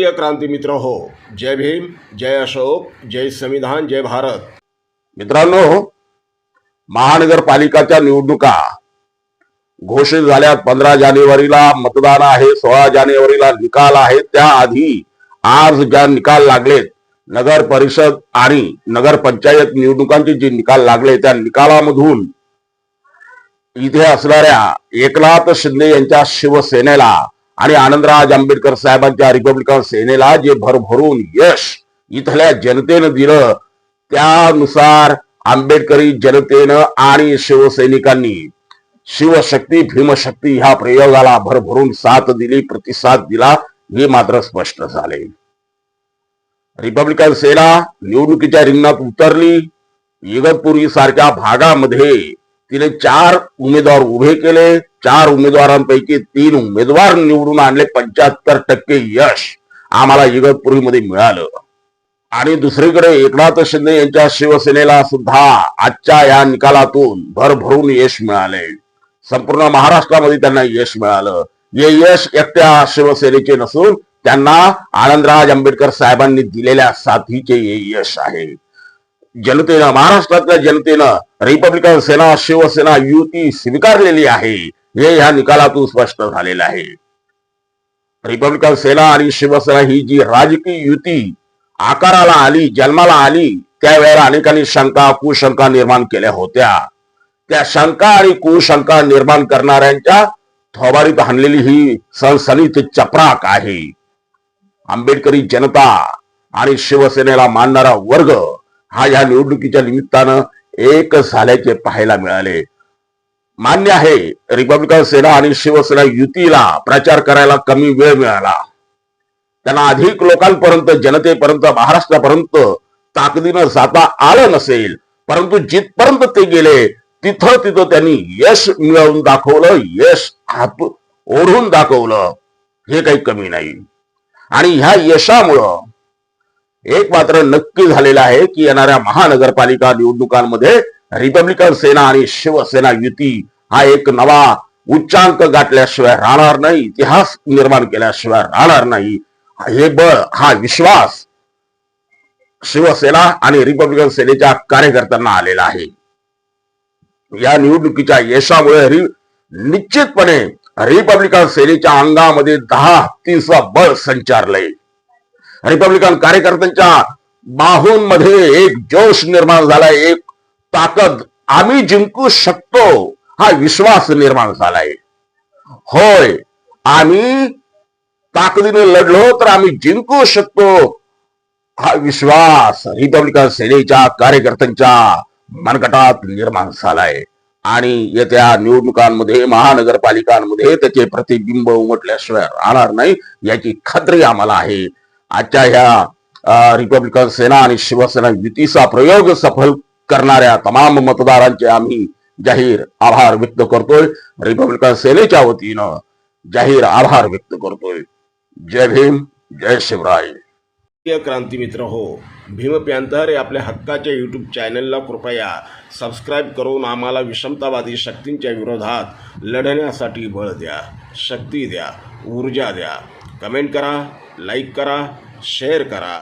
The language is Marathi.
प्रिय क्रांती मित्र हो, जय भीम, जय अशोक, जय संविधान, जय भारत. मित्रांनो, महानगरपालिकाच्या निवडणुका घोषित झाल्यात. 15 जानेवारीला मतदान आहे, 16 जानेवारीला निकाल आहे. त्याआधी आज ज्या निकाल लागलेत, नगर परिषद आणि नगर पंचायत निवडणुकांचे जे निकाल लागले, त्या निकालामधून इथे असणाऱ्या एकनाथ शिंदे यांच्या शिवसेनेला आणि आनंदराज आंबेडकर साहेबांच्या रिपब्लिकन सेनेला जे भरभरून यश इथल्या जनतेनं दिलं, त्यानुसार आंबेडकरी जनतेनं आणि शिवसैनिकांनी शिवशक्ती भीमशक्ती ह्या प्रयोगाला भरभरून साथ दिली, प्रतिसाद दिला, हे मात्र स्पष्ट झाले. रिपब्लिकन सेना निवडणुकीच्या रिंगणात उतरली. इगतपुरी सारख्या भागामध्ये तिने 4 उमेदवार उभे केले. 4 उमेदवारांपैकी 3 उमेदवार निवडून आणले. 75% यश आम्हाला इगतपुरीमध्ये मिळालं. आणि दुसरीकडे एकनाथ शिंदे यांच्या शिवसेनेला सुद्धा आजच्या या निकालातून भरभरून यश मिळाले. संपूर्ण महाराष्ट्रामध्ये त्यांना यश मिळालं. हे यश एकट्या शिवसेनेचे नसून त्यांना आनंदराज आंबेडकर साहेबांनी दिलेल्या साथीचे हे यश आहे. जनतेनं, महाराष्ट्रातल्या जनतेनं रिपब्लिकन सेना शिवसेना युती स्वीकारलेली आहे, हे या निकालातून स्पष्ट झालेलं आहे. रिपब्लिकन सेना आणि शिवसेना ही जी राजकीय युती आकाराला आली, जन्माला आली, त्यावेळेला अनेकांनी शंका कुशंका निर्माण केल्या होत्या. त्या शंका आणि कुशंका निर्माण करणाऱ्यांच्या थोबारीत हाणलेली ही सनसनीत चपराक आहे. आंबेडकरी जनता आणि शिवसेनेला मानणारा वर्ग हा या निवडणुकीच्या निमित्तानं एक झाल्याचे पाहायला मिळाले. मान्य आहे, रिपब्लिकन सेना आणि शिवसेना युतीला प्रचार करायला कमी वेळ मिळाला. त्यांना अधिक लोकांपर्यंत, जनतेपर्यंत, महाराष्ट्रापर्यंत ताकदीनं जाता आलं नसेल, परंतु जिथपर्यंत ते गेले तिथं त्यांनी यश मिळवून दाखवलं, यश हात ओढून दाखवलं, हे काही कमी नाही. आणि ह्या यशामुळं एक मात्र नक्की झालेलं आहे की येणाऱ्या महानगरपालिका निवडणुकांमध्ये रिपब्लिकन सेना आणि शिवसेना युती हा एक नवा उच्चांक गाठल्याशिवाय राहणार नाही, इतिहास निर्माण केल्याशिवाय राहणार नाही. हे बळ, हा विश्वास शिवसेना आणि रिपब्लिकन सेनेच्या कार्यकर्त्यांना आलेला आहे. या निवडणुकीच्या यशामुळे निश्चितपणे रिपब्लिकन सेनेच्या अंगामध्ये 10 हत्तीचं बळ संचारलंय. रिपब्लिकन कार्यकर्त्यांच्या बाहूंमध्ये एक जोश निर्माण झालाय, एक ताकद, आम्ही जिंकू शकतो हा विश्वास निर्माण झालाय. होय, आम्ही ताकदीने लढलो तर आम्ही जिंकू शकतो हा विश्वास रिपब्लिकन सेनेच्या कार्यकर्त्यांच्या मनगटात निर्माण झालाय. आणि येत्या निवडणुकांमध्ये, महानगरपालिकांमध्ये त्याचे प्रतिबिंब उमटल्याशिवाय राहणार नाही, याची खात्री आम्हाला आहे. आजच्या ह्या रिपब्लिकन सेना आणि शिवसेना युतीचा प्रयोग सफल करणाऱ्या तमाम मतदारांचे आम्ही जाहीर आभार व्यक्त करतोय. रिपब्लिकन सेनेच्या वतीनं जाहीर आभार व्यक्त करतोय. जय भीम, जय शिवराय. प्रिय क्रांती मित्र हो, भीम पॅन्थर या आपल्या हक्काच्या यूट्यूब चॅनलला कृपया सबस्क्राईब करून आम्हाला विषमतावादी शक्तींच्या विरोधात लढण्यासाठी बळ द्या, शक्ती द्या, ऊर्जा द्या. कमेंट करा, लाईक करा, शेअर करा.